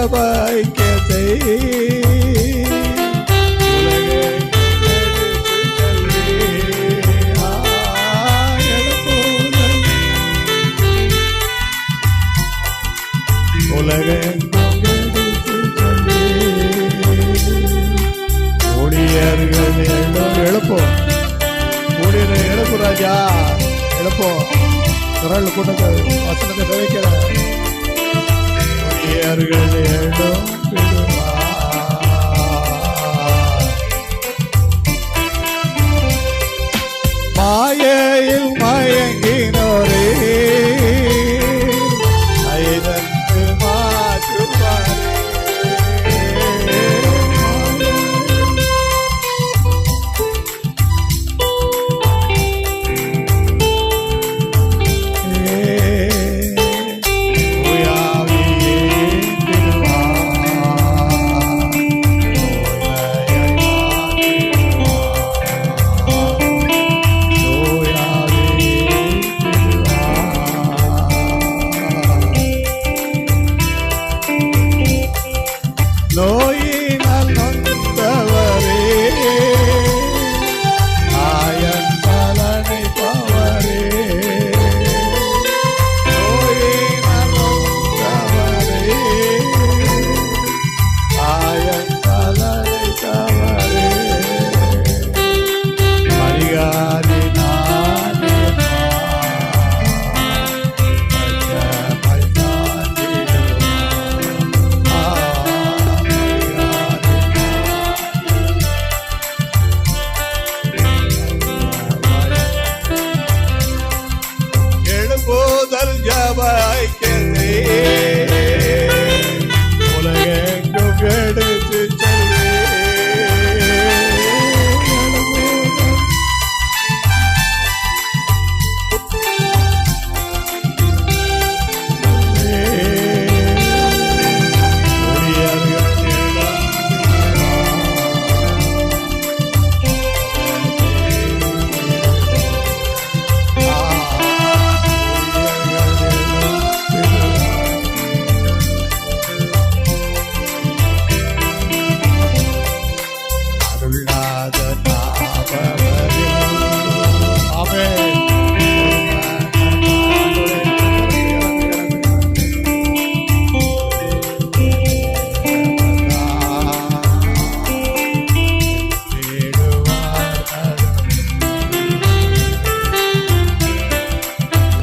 ஜப ஐக்கியத்தை ஊழியர்கள் எழுப்போம், ஊழியர்கள் எழுப்பு ராஜா, எழுப்போம். குரல் கூட்டத்தை வசனத்தை விதைக்கிற ஊழியர்கள் மாயையில் மயங்கினோரே ஐதற்கு மாற்றுவாரே. நோயினால் நொந்தவரே ஆயன் பலனை பவரே. நோயினால் நொந்தவரே ஆயன் பலனை பவரே. பரிகாரி எழுப்புதல் ஜப ஐக்கிய